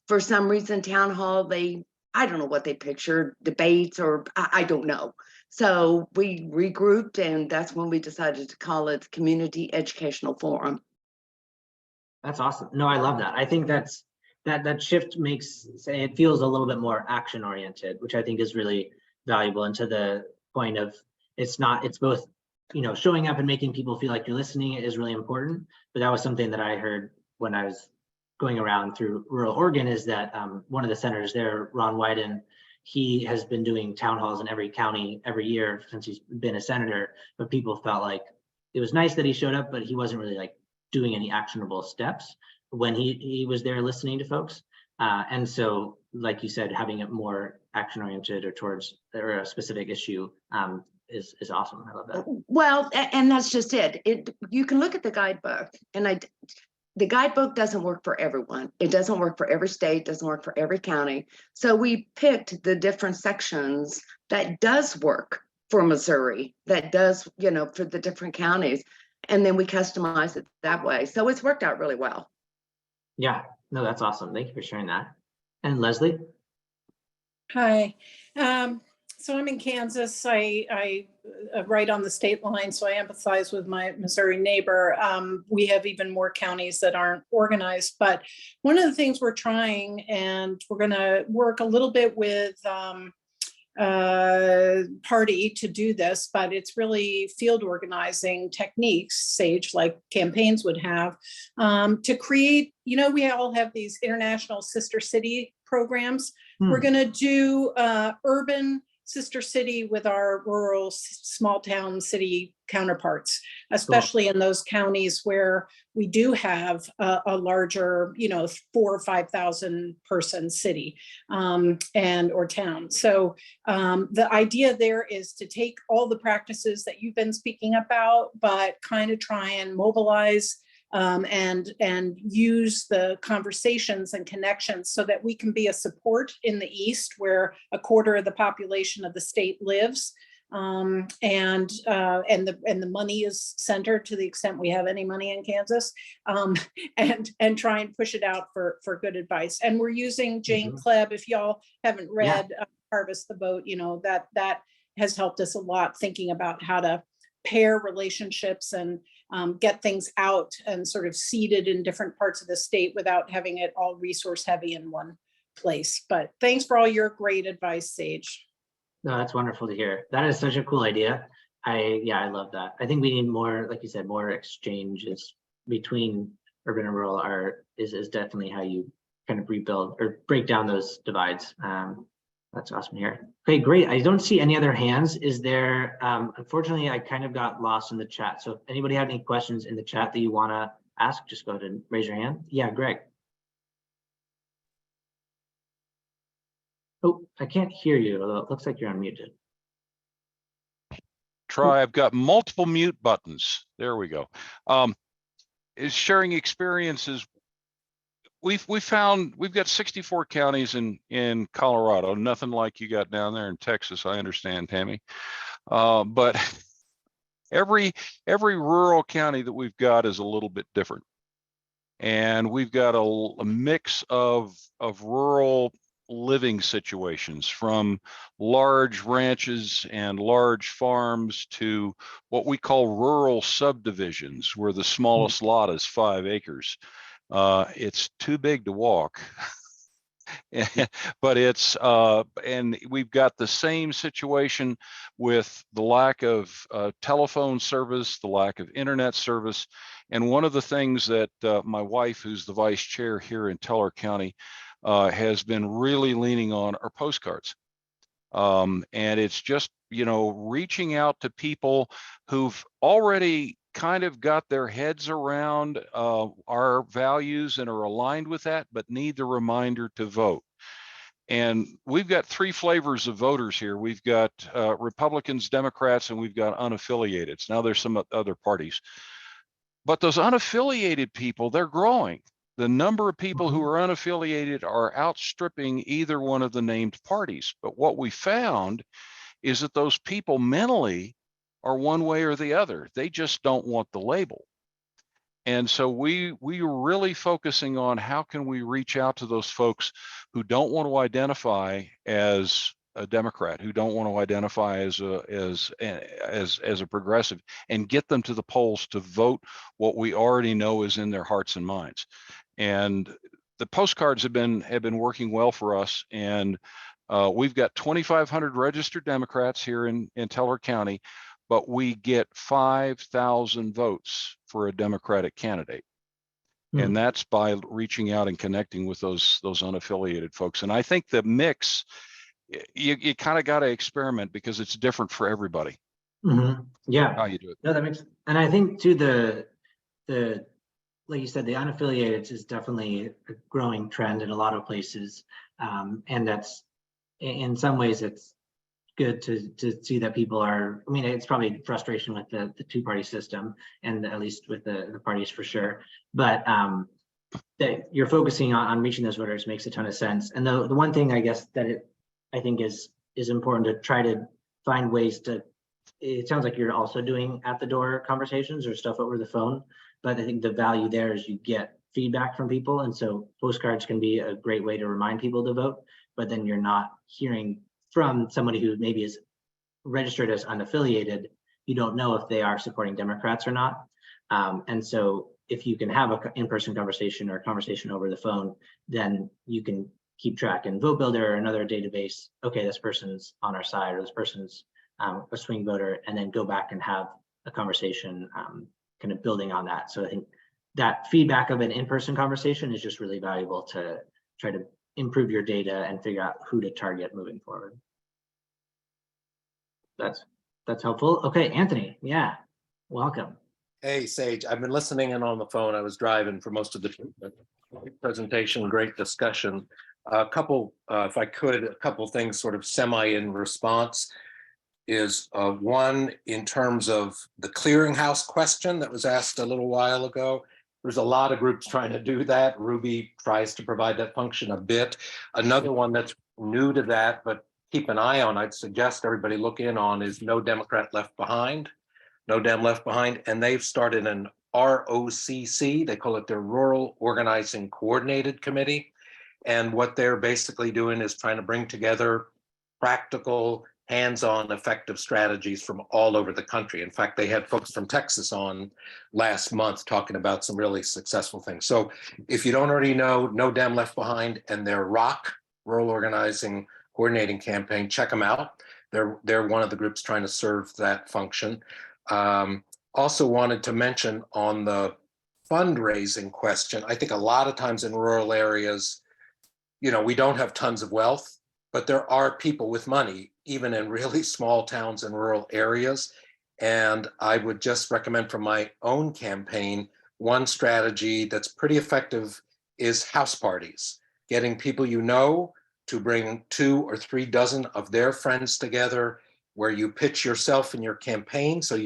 for some reason, town hall, I don't know what they pictured, debates, or I don't know. So we regrouped, and that's when we decided to call it Community Educational Forum. That's awesome. No, I love that. I think that shift makes, it feels a little bit more action oriented, which I think is really valuable. And to the point of, it's both, showing up and making people feel like you're listening is really important. But that was something that I heard when I was going around through rural Oregon, is that one of the senators there, Ron Wyden, he has been doing town halls in every county every year since he's been a senator, but people felt like it was nice that he showed up, but he wasn't really like doing any actionable steps when he was there listening to folks. And so, like you said, having it more action oriented or towards a specific issue is awesome. I love that. Well, and that's just it. You can look at the guidebook, and the guidebook doesn't work for everyone. It doesn't work for every state, doesn't work for every county. So we picked the different sections that does work for Missouri, that does, for the different counties. And then we customize it that way. So it's worked out really well. Yeah, no, that's awesome. Thank you for sharing that. And Leslie? Hi. So I'm in Kansas. I right on the state line, so I empathize with my Missouri neighbor. We have even more counties that aren't organized, but one of the things we're trying, and we're going to work a little bit with party to do this, but it's really field organizing techniques, Sage, like campaigns would have, to create, we all have these international sister city programs. We're going to do urban sister city with our rural small town city counterparts, especially in those counties where we do have a larger, 4,000 or 5,000 person city or town. So the idea there is to take all the practices that you've been speaking about, but kind of try and mobilize and use the conversations and connections so that we can be a support in the East, where a quarter of the population of the state lives, and the money is centered to the extent we have any money in Kansas, and try and push it out for good advice. And we're using Jane Klebb. If y'all haven't read Harvest the Vote, that has helped us a lot, thinking about how to pair relationships and get things out and sort of seeded in different parts of the state without having it all resource heavy in one place. But thanks for all your great advice, Sage. No, that's wonderful to hear. That is such a cool idea. I love that. I think we need more, like you said, more exchanges between urban and rural is definitely how you kind of rebuild or break down those divides. That's awesome to hear. Okay, great. I don't see any other hands. Is there, unfortunately, I kind of got lost in the chat. So if anybody had any questions in the chat that you want to ask, just go ahead and raise your hand. Yeah, Greg. Oh, I can't hear you, although it looks like you're unmuted. Try, I've got multiple mute buttons. There we go. Is sharing experiences. We've got 64 counties in Colorado, nothing like you got down there in Texas, I understand, Tammy. But every rural county that we've got is a little bit different. And we've got a mix of rural living situations, from large ranches and large farms to what we call rural subdivisions, where the smallest lot is 5 acres. It's too big to walk, but it's and we've got the same situation with the lack of telephone service, the lack of internet service. And one of the things that my wife, who's the vice chair here in Teller County, has been really leaning on are postcards. And it's just, reaching out to people who've already kind of got their heads around our values and are aligned with that, but need the reminder to vote. And we've got 3 flavors of voters here. We've got Republicans, Democrats, and we've got unaffiliated. Now there's some other parties, but those unaffiliated people, they're growing. The number of people who are unaffiliated are outstripping either one of the named parties. But what we found is that those people mentally are one way or the other. They just don't want the label. And so we are really focusing on how can we reach out to those folks who don't want to identify as a Democrat, who don't want to identify as a progressive, and get them to the polls to vote what we already know is in their hearts and minds. And the postcards have been working well for us. And we've got 2,500 registered Democrats here in Teller County, but we get 5,000 votes for a Democratic candidate. And that's by reaching out and connecting with those unaffiliated folks. And I think the mix, you kind of got to experiment because it's different for everybody. Yeah, How you do it. no, that makes, and I think too, the like you said, the unaffiliated is definitely a growing trend in a lot of places. And that's, in some ways, it's good to see that people are, I mean, it's probably frustration with the two-party system, and at least with the parties for sure. But that you're focusing on reaching those voters makes a ton of sense. And the one thing I guess that I think is important to try to find ways to, it sounds like you're also doing at the door conversations or stuff over the phone, but I think the value there is you get feedback from people. And so postcards can be a great way to remind people to vote, but then you're not hearing from somebody who maybe is registered as unaffiliated. You don't know if they are supporting Democrats or not. And so if you can have an in-person conversation or a conversation over the phone, then you can keep track in Vote Builder or another database. Okay, this person's on our side, or this person's a swing voter, and then go back and have a conversation kind of building on that. So I think that feedback of an in-person conversation is just really valuable to try to improve your data and figure out who to target moving forward. That's helpful. Okay, Anthony, yeah, welcome. Hey, Sage, I've been listening in on the phone. I was driving for most of the presentation, great discussion. A couple, if I could, a couple things sort of semi in response is one, in terms of the clearinghouse question that was asked a little while ago. There's a lot of groups trying to do that. Ruby tries to provide that function a bit. Another one that's new to that, but keep an eye on, I'd suggest everybody look in on, is No Democrat Left Behind. No Dem Left Behind, and they've started an ROCC, they call it their Rural Organizing Coordinated Committee. And what they're basically doing is trying to bring together practical, hands-on, effective strategies from all over the country. In fact, they had folks from Texas on last month talking about some really successful things. So if you don't already know No Dem Left Behind and their ROC, Rural Organizing Coordinating Campaign, check them out. They're one of the groups trying to serve that function. Also wanted to mention on the fundraising question, I think a lot of times in rural areas, you know, we don't have tons of wealth, but there are people with money, even in really small towns and rural areas. And I would just recommend from my own campaign, one strategy that's pretty effective is house parties, getting people you know to bring 2 or 3 dozen of their friends together, where you pitch yourself in your campaign. So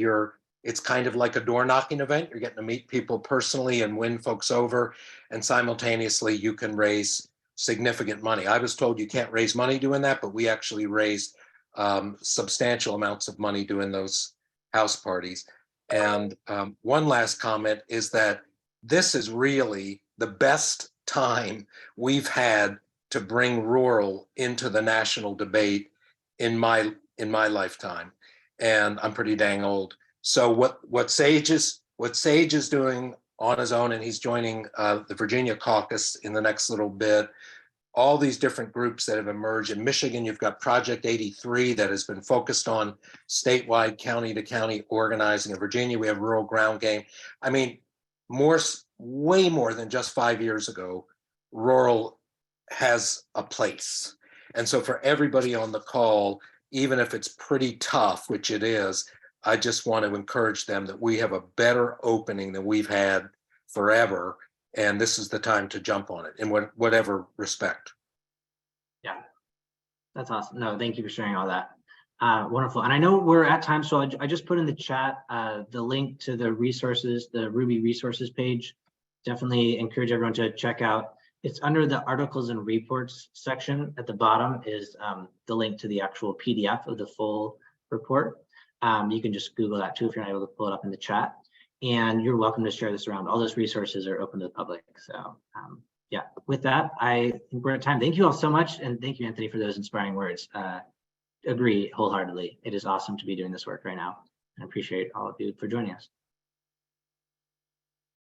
it's kind of like a door knocking event. You're getting to meet people personally and win folks over. And simultaneously, you can raise significant money. I was told you can't raise money doing that, but we actually raised substantial amounts of money doing those house parties. And one last comment is that this is really the best time we've had to bring rural into the national debate in my lifetime, and I'm pretty dang old. So what Sage is doing on his own, and he's joining the Virginia caucus in the next little bit. All these different groups that have emerged in Michigan, you've got Project 83 that has been focused on statewide, county to county organizing. In Virginia, we have Rural Ground Game. I mean, way more than just 5 years ago, rural has a place. And so for everybody on the call, even if it's pretty tough, which it is, I just want to encourage them that we have a better opening than we've had forever. And this is the time to jump on it in whatever respect. Yeah, that's awesome. No, thank you for sharing all that. Wonderful. And I know we're at time, so I just put in the chat the link to the resources, the Ruby resources page. Definitely encourage everyone to check out. It's under the articles and reports section. At the bottom is the link to the actual PDF of the full report. You can just Google that too if you're not able to pull it up in the chat. and you're welcome to share this around. All those resources are open to the public. So yeah, with that, I think we're at time. Thank you all so much. And thank you, Anthony, for those inspiring words. Agree wholeheartedly. It is awesome to be doing this work right now. I appreciate all of you for joining us.